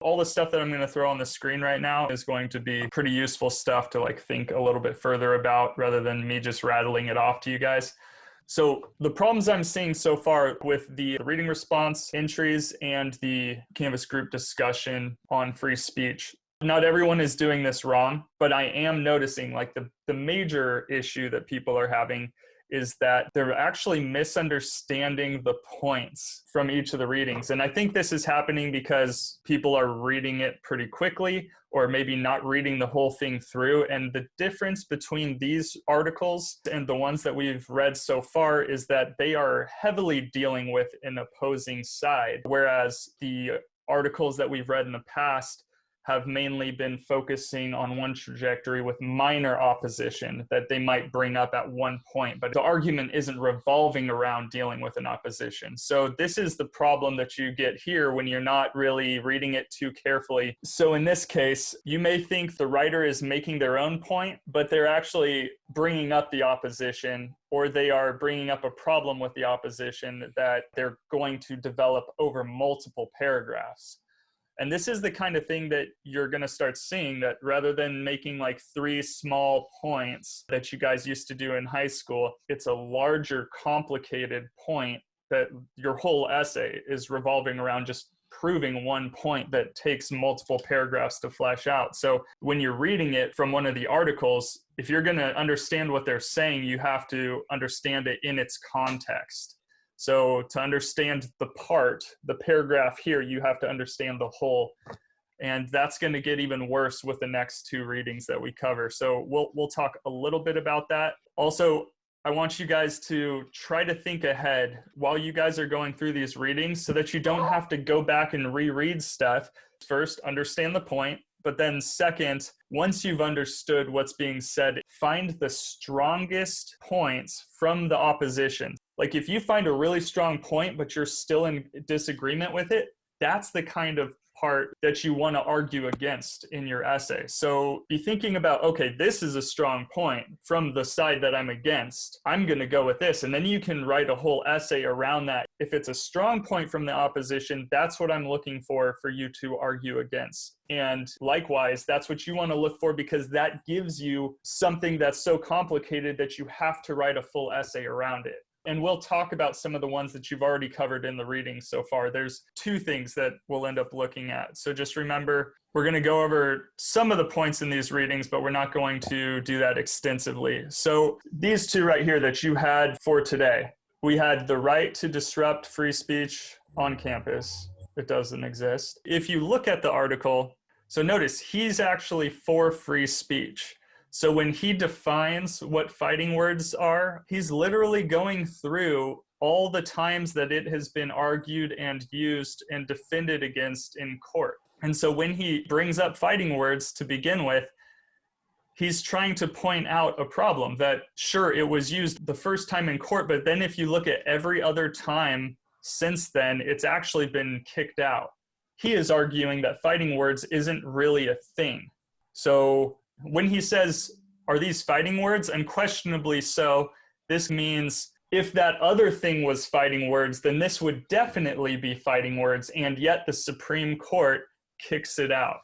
All the stuff that I'm going to throw on the screen right now is going to be pretty useful stuff to think a little bit further about rather than me just rattling it off to you guys. So the problems I'm seeing so far with the reading response entries and the Canvas group discussion on free speech, not everyone is doing this wrong, but I am noticing the major issue that people are having is that they're actually misunderstanding the points from each of the readings. And I think this is happening because people are reading it pretty quickly or maybe not reading the whole thing through. And the difference between these articles and the ones that we've read so far is that they are heavily dealing with an opposing side, whereas the articles that we've read in the past have mainly been focusing on one trajectory with minor opposition that they might bring up at one point, but the argument isn't revolving around dealing with an opposition. So this is the problem that you get here when you're not really reading it too carefully. So in this case, you may think the writer is making their own point, but they're actually bringing up the opposition, or they are bringing up a problem with the opposition that they're going to develop over multiple paragraphs. And this is the kind of thing that you're going to start seeing, that rather than making 3 small points that you guys used to do in high school, it's a larger, complicated point that your whole essay is revolving around just proving one point that takes multiple paragraphs to flesh out. So when you're reading it from one of the articles, if you're going to understand what they're saying, you have to understand it in its context. So to understand the paragraph here, you have to understand the whole. And that's going to get even worse with the next 2 readings that we cover. So we'll talk a little bit about that. Also, I want you guys to try to think ahead while you guys are going through these readings so that you don't have to go back and reread stuff. First, understand the point. But then second, once you've understood what's being said, find the strongest points from the opposition. If you find a really strong point, but you're still in disagreement with it, that's the kind of part that you want to argue against in your essay. So be thinking about, okay, this is a strong point from the side that I'm against. I'm going to go with this. And then you can write a whole essay around that. If it's a strong point from the opposition, that's what I'm looking for you to argue against. And likewise, that's what you want to look for, because that gives you something that's so complicated that you have to write a full essay around it. And we'll talk about some of the ones that you've already covered in the reading so far. There's 2 things that we'll end up looking at. So just remember, we're going to go over some of the points in these readings, but we're not going to do that extensively. So these 2 right here that you had for today, we had the right to disrupt free speech on campus. It doesn't exist. If you look at the article, so notice he's actually for free speech. So when he defines what fighting words are, he's literally going through all the times that it has been argued and used and defended against in court. And so when he brings up fighting words to begin with, he's trying to point out a problem that, sure, it was used the first time in court, but then if you look at every other time since then, it's actually been kicked out. He is arguing that fighting words isn't really a thing. So when he says, are these fighting words? Unquestionably so. This means if that other thing was fighting words, then this would definitely be fighting words, and yet the Supreme Court kicks it out.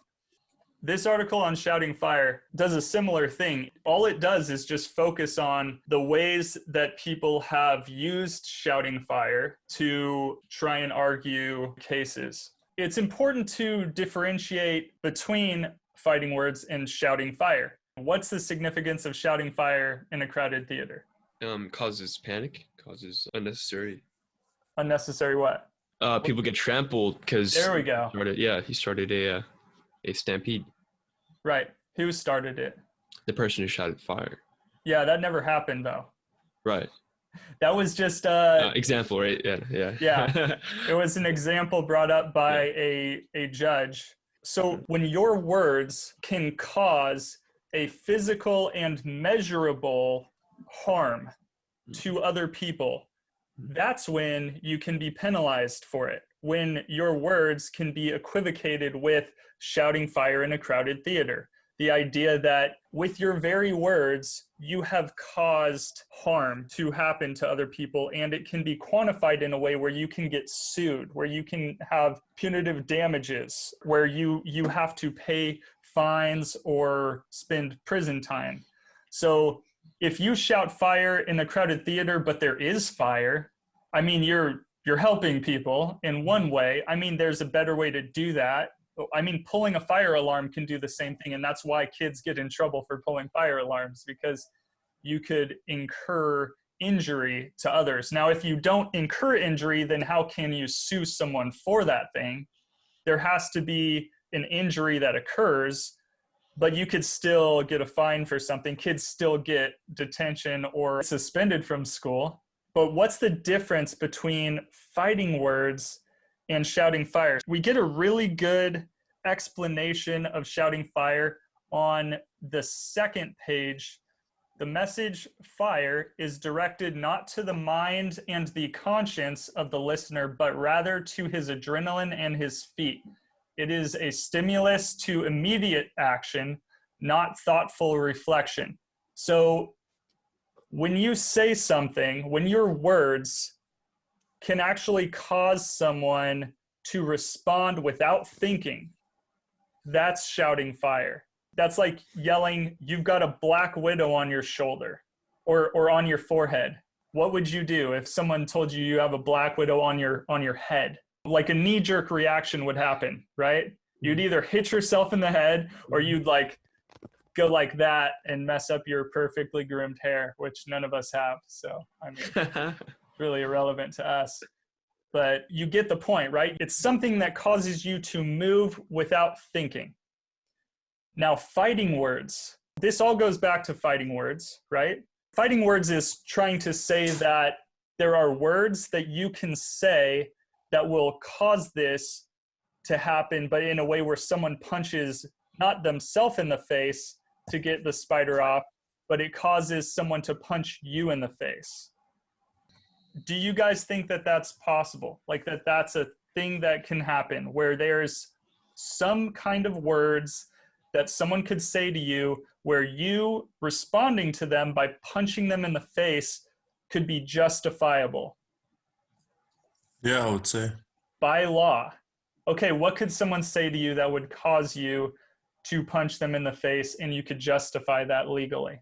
This article on shouting fire does a similar thing. All it does is just focus on the ways that people have used shouting fire to try and argue cases. It's important to differentiate between fighting words and shouting fire. What's the significance of shouting fire in a crowded theater? Causes panic, causes unnecessary. Unnecessary what? People get trampled because there we go. He started a stampede. Right. Who started it? The person who shouted fire. Yeah, that never happened though. Right. That was just example, right? Yeah. Yeah. It was an example brought up by a judge. So when your words can cause a physical and measurable harm to other people, that's when you can be penalized for it. When your words can be equivocated with shouting fire in a crowded theater. The idea that with your very words, you have caused harm to happen to other people, and it can be quantified in a way where you can get sued, where you can have punitive damages, where you have to pay fines or spend prison time. So if you shout fire in a crowded theater, but there is fire, I mean, you're helping people in one way. I mean, there's a better way to do that. I mean, pulling a fire alarm can do the same thing. And that's why kids get in trouble for pulling fire alarms, because you could incur injury to others. Now, if you don't incur injury, then how can you sue someone for that thing? There has to be an injury that occurs, but you could still get a fine for something. Kids still get detention or suspended from school. But what's the difference between fighting words and shouting fire? We get a really good explanation of shouting fire on the second page. The message fire is directed not to the mind and the conscience of the listener, but rather to his adrenaline and his feet. It is a stimulus to immediate action, not thoughtful reflection. So when you say something, when your words can actually cause someone to respond without thinking, that's shouting fire. That's like yelling, "You've got a black widow on your shoulder," or on your forehead. What would you do if someone told you you have a black widow on your head? Like a knee-jerk reaction would happen, right? You'd either hit yourself in the head, or you'd like go like that and mess up your perfectly groomed hair, which none of us have. So, I mean, really irrelevant to us. But you get the point, right? It's something that causes you to move without thinking. Now, fighting words. This all goes back to fighting words, right? Fighting words is trying to say that there are words that you can say that will cause this to happen, but in a way where someone punches not themselves in the face to get the spider off, but it causes someone to punch you in the face. Do you guys think that that's possible? Like that's a thing that can happen, where there's some kind of words that someone could say to you where you responding to them by punching them in the face could be justifiable? Yeah, I would say. By law. Okay, what could someone say to you that would cause you to punch them in the face and you could justify that legally?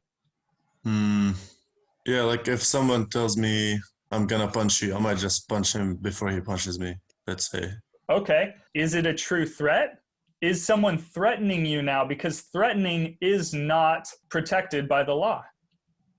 Yeah, like if someone tells me I'm gonna punch you, I might just punch him before he punches me, let's say. Okay, is it a true threat? Is someone threatening you now? Because threatening is not protected by the law.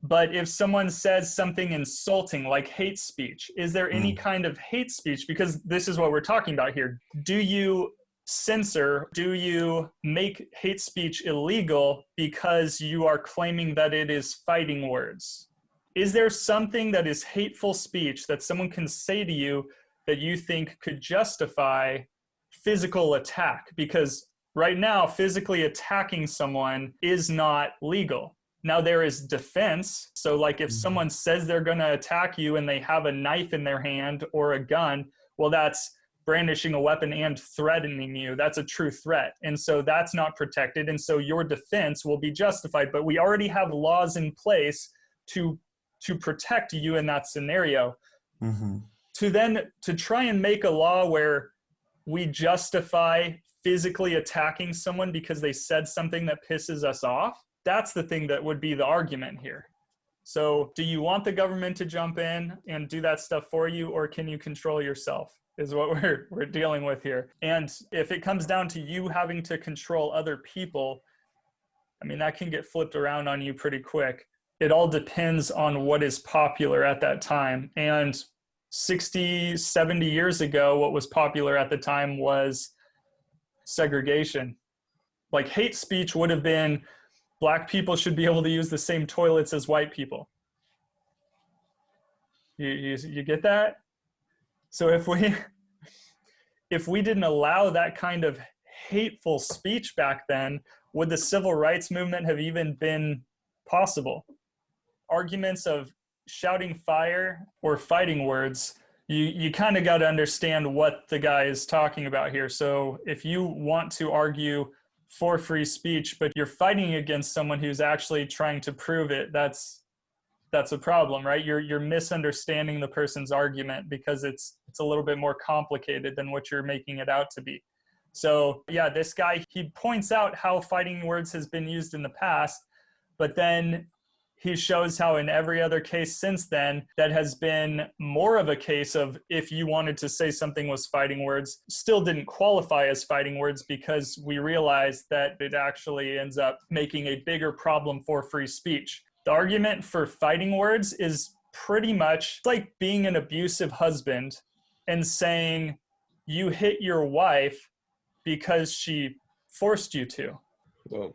But if someone says something insulting, like hate speech, is there any kind of hate speech? Because this is what we're talking about here. Do you censor, do you make hate speech illegal because you are claiming that it is fighting words? Is there something that is hateful speech that someone can say to you that you think could justify physical attack? Because right now, physically attacking someone is not legal. Now there is defense. So like if someone says they're going to attack you and they have a knife in their hand or a gun, well, that's brandishing a weapon and threatening you. That's a true threat. And so that's not protected. And so your defense will be justified. But we already have laws in place to protect you in that scenario. To try and make a law where we justify physically attacking someone because they said something that pisses us off, that's the thing that would be the argument here. So do you want the government to jump in and do that stuff for you, or can you control yourself is what we're dealing with here. And if it comes down to you having to control other people, I mean, that can get flipped around on you pretty quick. It all depends on what is popular at that time. And 60, 70 years ago, what was popular at the time was segregation. Like hate speech would have been, Black people should be able to use the same toilets as white people. You get that? So if we didn't allow that kind of hateful speech back then, would the civil rights movement have even been possible? Arguments of shouting fire or fighting words, you kind of got to understand what the guy is talking about here. So if you want to argue for free speech, but you're fighting against someone who's actually trying to prove it, that's a problem, right? You're misunderstanding the person's argument because it's a little bit more complicated than what you're making it out to be. So yeah, this guy, he points out how fighting words has been used in the past, but then he shows how in every other case since then, that has been more of a case of if you wanted to say something was fighting words, still didn't qualify as fighting words because we realized that it actually ends up making a bigger problem for free speech. The argument for fighting words is pretty much like being an abusive husband and saying you hit your wife because she forced you to. Whoa.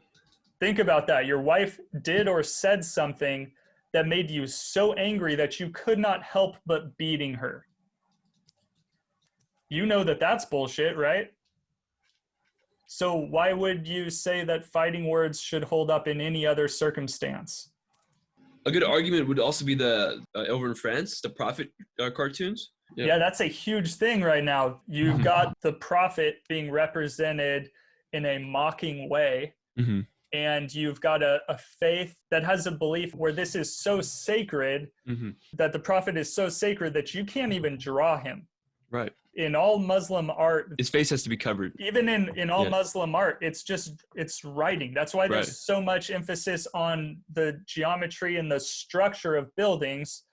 Think about that. Your wife did or said something that made you so angry that you could not help but beating her. You know that that's bullshit, right? So why would you say that fighting words should hold up in any other circumstance? A good argument would also be the over in France, the Prophet cartoons. Yeah, that's a huge thing right now. You've got the prophet being represented in a mocking way. Mm-hmm. And you've got a faith that has a belief where this is so sacred, that the prophet is so sacred that you can't even draw him. Right. In all Muslim art, his face has to be covered. Even in all Muslim art, it's writing. That's why there's so much emphasis on the geometry and the structure of buildings,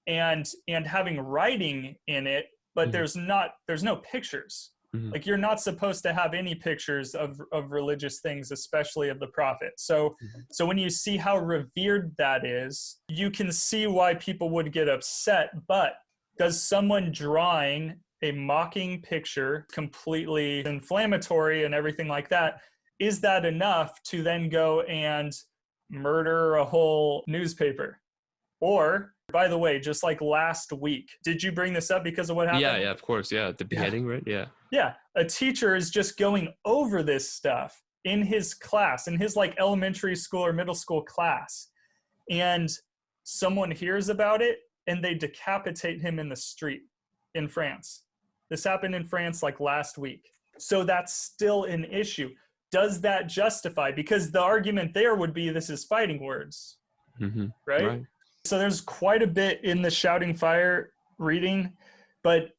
and having writing in it. But there's no pictures. Like you're not supposed to have any pictures of religious things, especially of the prophet. So when you see how revered that is, you can see why people would get upset. But does someone drawing a mocking picture, completely inflammatory and everything like that, is that enough to then go and murder a whole newspaper? Or, by the way, just like last week, did you bring this up because of what happened? Yeah, of course. Yeah, the beheading, right? Yeah. Yeah, a teacher is just going over this stuff in his class, in his like elementary school or middle school class. And someone hears about it and they decapitate him in the street in France. This happened in France like last week. So that's still an issue. Does that justify? Because the argument there would be this is fighting words, right? So there's quite a bit in the Shouting Fire reading, but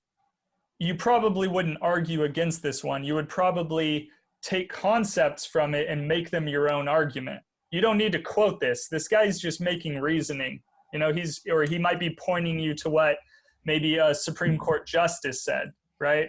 you probably wouldn't argue against this one. You would probably take concepts from it and make them your own argument. You don't need to quote this. This guy's just making reasoning. You know, he might be pointing you to what maybe a Supreme Court justice said, right?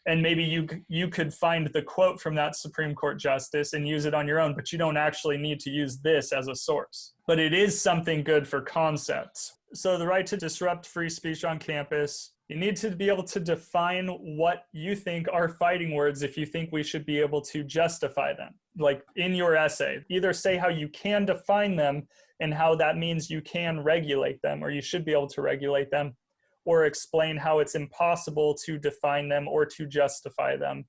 And maybe you could find the quote from that Supreme Court justice and use it on your own, but you don't actually need to use this as a source. But it is something good for concepts. So the right to disrupt free speech on campus, you need to be able to define what you think are fighting words if you think we should be able to justify them. Like in your essay, either say how you can define them and how that means you can regulate them or you should be able to regulate them, or explain how it's impossible to define them or to justify them,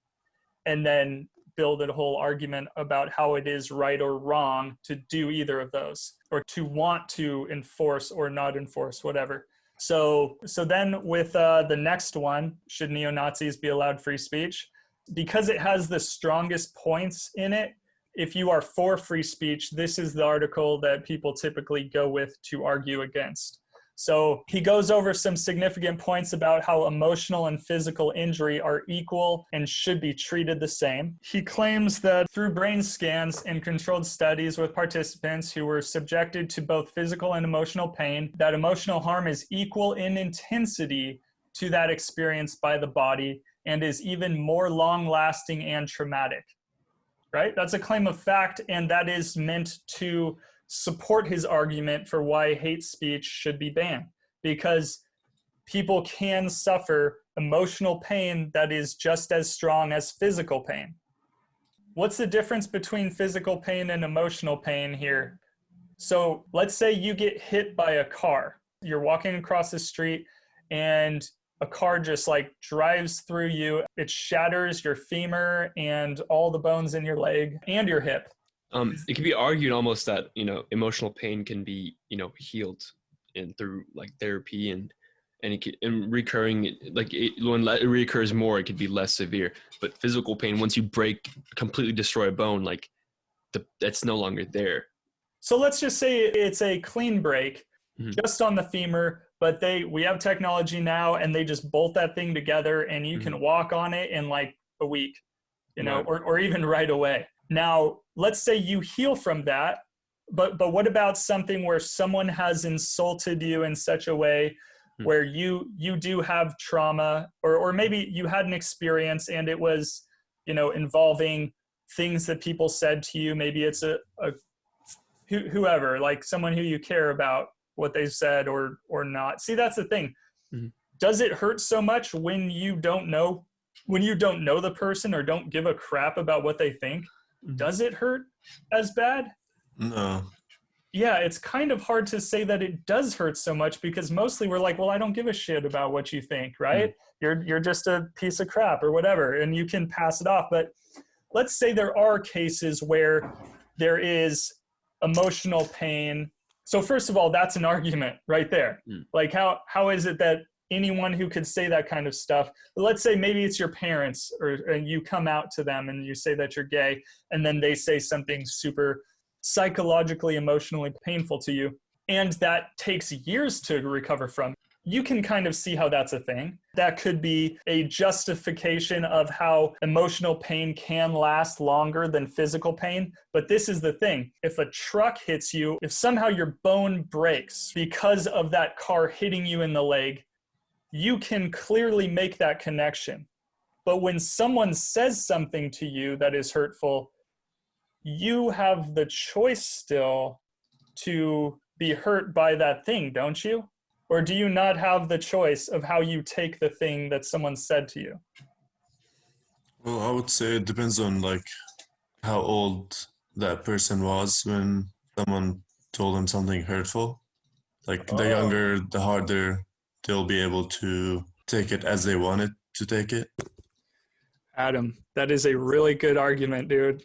and then build a whole argument about how it is right or wrong to do either of those, or to want to enforce or not enforce, whatever. So then with the next one, should neo-Nazis be allowed free speech? Because it has the strongest points in it, if you are for free speech, this is the article that people typically go with to argue against. So he goes over some significant points about how emotional and physical injury are equal and should be treated the same. He claims that through brain scans and controlled studies with participants who were subjected to both physical and emotional pain, that emotional harm is equal in intensity to that experienced by the body and is even more long-lasting and traumatic, right? That's a claim of fact, and that is meant to support his argument for why hate speech should be banned, because people can suffer emotional pain that is just as strong as physical pain. What's the difference between physical pain and emotional pain here? So let's say you get hit by a car. You're walking across the street and a car just like drives through you. It shatters your femur and all the bones in your leg and your hip. It can be argued almost that, emotional pain can be, healed and through like therapy and and recurring, like when it reoccurs more, it could be less severe. But physical pain, once you completely destroy a bone, like that's no longer there. So let's just say it's a clean break just on the femur, but we have technology now and they just bolt that thing together and you can walk on it in like a week, or even right away. Now, let's say you heal from that, but what about something where someone has insulted you in such a way where you do have trauma, or maybe you had an experience and it was, involving things that people said to you. Maybe it's whoever, like someone who you care about, what they said or not. See, that's the thing. Does it hurt so much when you don't know the person or don't give a crap about what they think? Does it hurt as bad? No. Yeah, it's kind of hard to say that it does hurt so much because mostly we're like, well, I don't give a shit about what you think, right? You're just a piece of crap or whatever, and you can pass it off. But let's say there are cases where there is emotional pain. So first of all, that's an argument right there. Like how is it that anyone who could say that kind of stuff, let's say maybe it's your parents and you come out to them and you say that you're gay, and then they say something super psychologically, emotionally painful to you, and that takes years to recover from. You can kind of see how that's a thing. That could be a justification of how emotional pain can last longer than physical pain. But this is the thing. If a truck hits you, if somehow your bone breaks because of that car hitting you in the leg, you can clearly make that connection. But when someone says something to you that is hurtful, you have the choice still to be hurt by that thing, don't you? Or do you not have the choice of how you take the thing that someone said to you? Well, I would say it depends on like how old that person was when someone told them something hurtful. Like the younger, the harder they'll be able to take it as they wanted to take it. Adam, that is a really good argument, dude.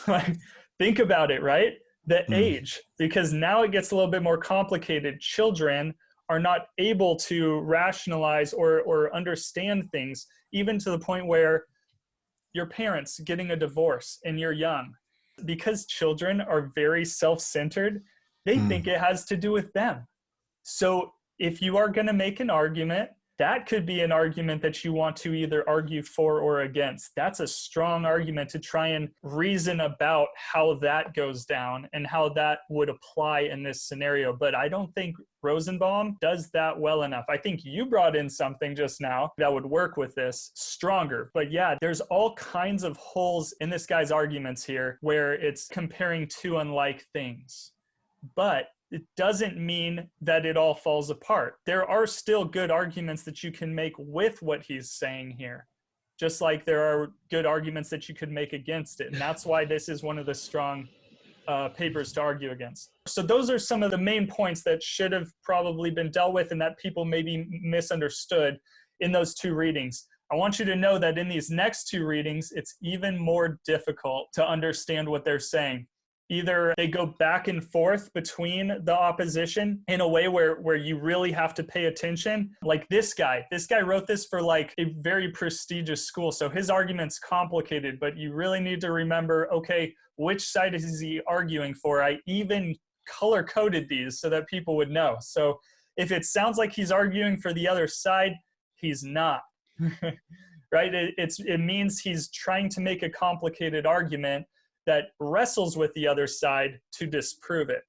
Like, think about it, right? The age, because now it gets a little bit more complicated. Children are not able to rationalize or understand things, even to the point where your parents getting a divorce and you're young. Because children are very self-centered, they think it has to do with them. So if you are going to make an argument, that could be an argument that you want to either argue for or against. That's a strong argument to try and reason about how that goes down and how that would apply in this scenario. But I don't think Rosenbaum does that well enough. I think you brought in something just now that would work with this stronger. But yeah, there's all kinds of holes in this guy's arguments here where it's comparing two unlike things. But it doesn't mean that it all falls apart. There are still good arguments that you can make with what he's saying here, just like there are good arguments that you could make against it. And that's why this is one of the strong papers to argue against. So those are some of the main points that should have probably been dealt with and that people maybe misunderstood in those two readings. I want you to know that in these next two readings, it's even more difficult to understand what they're saying. Either they go back and forth between the opposition in a way where you really have to pay attention. Like this guy wrote this for like a very prestigious school. So his argument's complicated, but you really need to remember, okay, which side is he arguing for? I even color coded these so that people would know. So if it sounds like he's arguing for the other side, he's not, right? It means he's trying to make a complicated argument that wrestles with the other side to disprove it.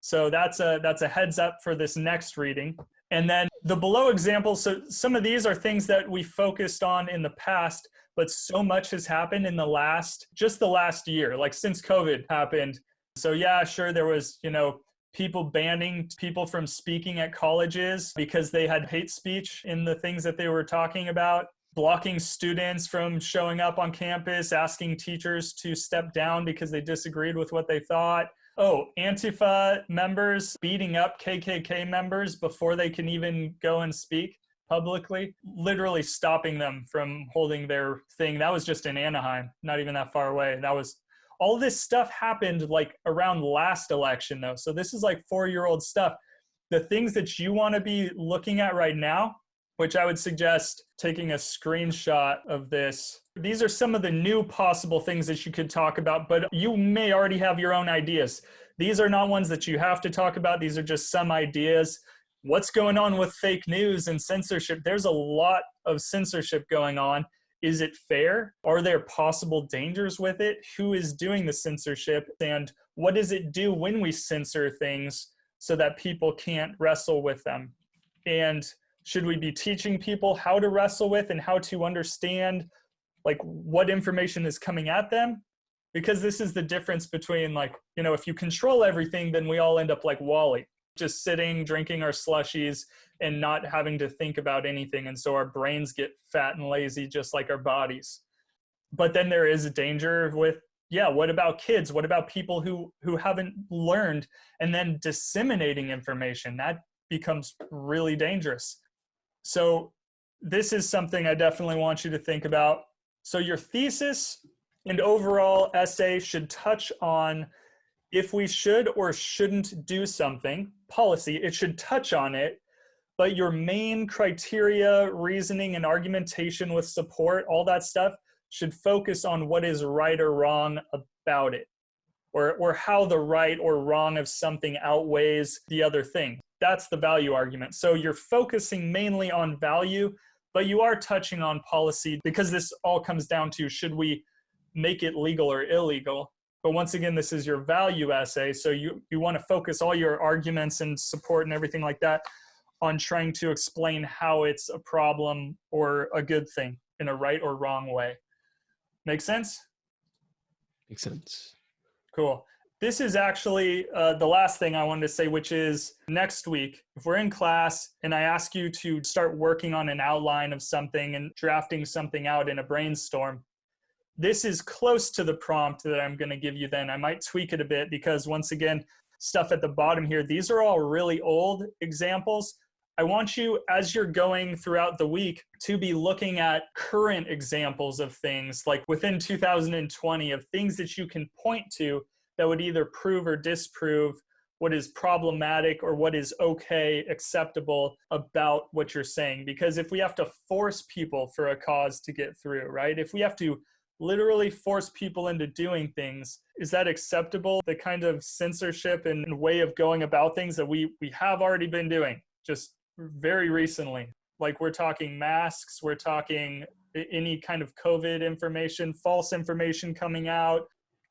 So that's a heads up for this next reading. And then the below examples, so some of these are things that we focused on in the past, but so much has happened in the last year, like since COVID happened. So yeah, sure, there was, people banning people from speaking at colleges because they had hate speech in the things that they were talking about. Blocking students from showing up on campus, asking teachers to step down because they disagreed with what they thought. Oh, Antifa members beating up KKK members before they can even go and speak publicly, literally stopping them from holding their thing. That was just in Anaheim, not even that far away. All this stuff happened like around last election though. So this is like 4-year-old stuff. The things that you want to be looking at right now, which I would suggest taking a screenshot of this. These are some of the new possible things that you could talk about, but you may already have your own ideas. These are not ones that you have to talk about. These are just some ideas. What's going on with fake news and censorship? There's a lot of censorship going on. Is it fair? Are there possible dangers with it? Who is doing the censorship? And what does it do when we censor things so that people can't wrestle with them? And should we be teaching people how to wrestle with and how to understand like what information is coming at them? Because this is the difference between like, you know, if you control everything, then we all end up like Wall-E, just sitting, drinking our slushies and not having to think about anything. And so our brains get fat and lazy, just like our bodies. But then there is a danger with, yeah, what about kids? What about people who haven't learned and then disseminating information? That becomes really dangerous. So this is something I definitely want you to think about. So your thesis and overall essay should touch on if we should or shouldn't do something, policy. It should touch on it, but your main criteria, reasoning, and argumentation with support, all that stuff should focus on what is right or wrong about it, or how the right or wrong of something outweighs the other thing. That's the value argument. So you're focusing mainly on value, but you are touching on policy because this all comes down to, should we make it legal or illegal? But once again, this is your value essay. So you want to focus all your arguments and support and everything like that on trying to explain how it's a problem or a good thing in a right or wrong way. Make sense? Makes sense. Cool. This is actually the last thing I wanted to say, which is next week, if we're in class and I ask you to start working on an outline of something and drafting something out in a brainstorm, this is close to the prompt that I'm going to give you then. I might tweak it a bit because once again, stuff at the bottom here, these are all really old examples. I want you, as you're going throughout the week, to be looking at current examples of things like within 2020 of things that you can point to that would either prove or disprove what is problematic or what is okay, acceptable about what you're saying. Because if we have to force people for a cause to get through, right? If we have to literally force people into doing things, is that acceptable? The kind of censorship and way of going about things that we have already been doing just very recently. Like we're talking masks, we're talking any kind of COVID information, false information coming out,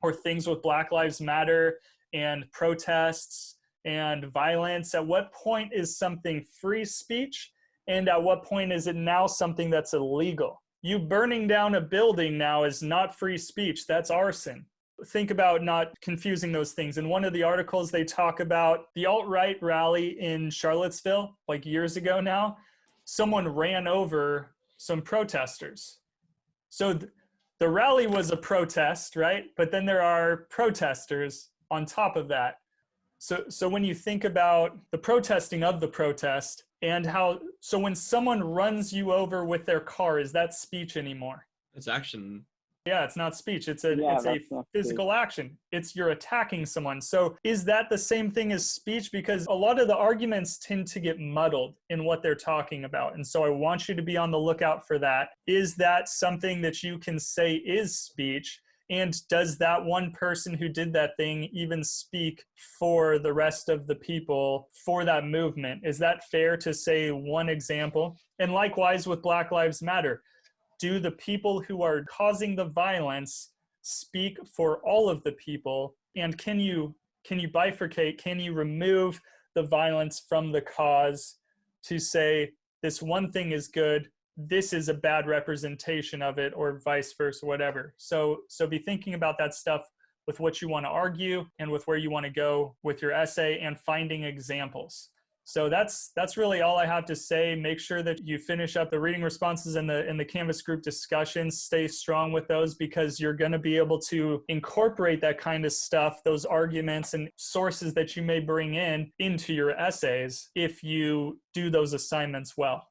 or things with Black Lives Matter and protests and violence. At what point is something free speech? And at what point is it now something that's illegal? You burning down a building now is not free speech, that's arson. Think about not confusing those things. In one of the articles, they talk about the alt-right rally in Charlottesville, like years ago now. Someone ran over some protesters. So the rally was a protest, right? But then there are protesters on top of that. So when you think about the protesting of the protest and how, so when someone runs you over with their car, is that speech anymore? It's action. Yeah, it's not speech. It's a physical action. It's you're attacking someone. So is that the same thing as speech? Because a lot of the arguments tend to get muddled in what they're talking about. And so I want you to be on the lookout for that. Is that something that you can say is speech? And does that one person who did that thing even speak for the rest of the people for that movement? Is that fair to say one example? And likewise with Black Lives Matter. Do the people who are causing the violence speak for all of the people? And can you bifurcate, can you remove the violence from the cause to say this one thing is good, this is a bad representation of it, or vice versa, whatever. So be thinking about that stuff with what you want to argue and with where you want to go with your essay and finding examples. So that's really all I have to say. Make sure that you finish up the reading responses and the Canvas group discussions. Stay strong with those because you're going to be able to incorporate that kind of stuff, those arguments and sources that you may bring in into your essays if you do those assignments well.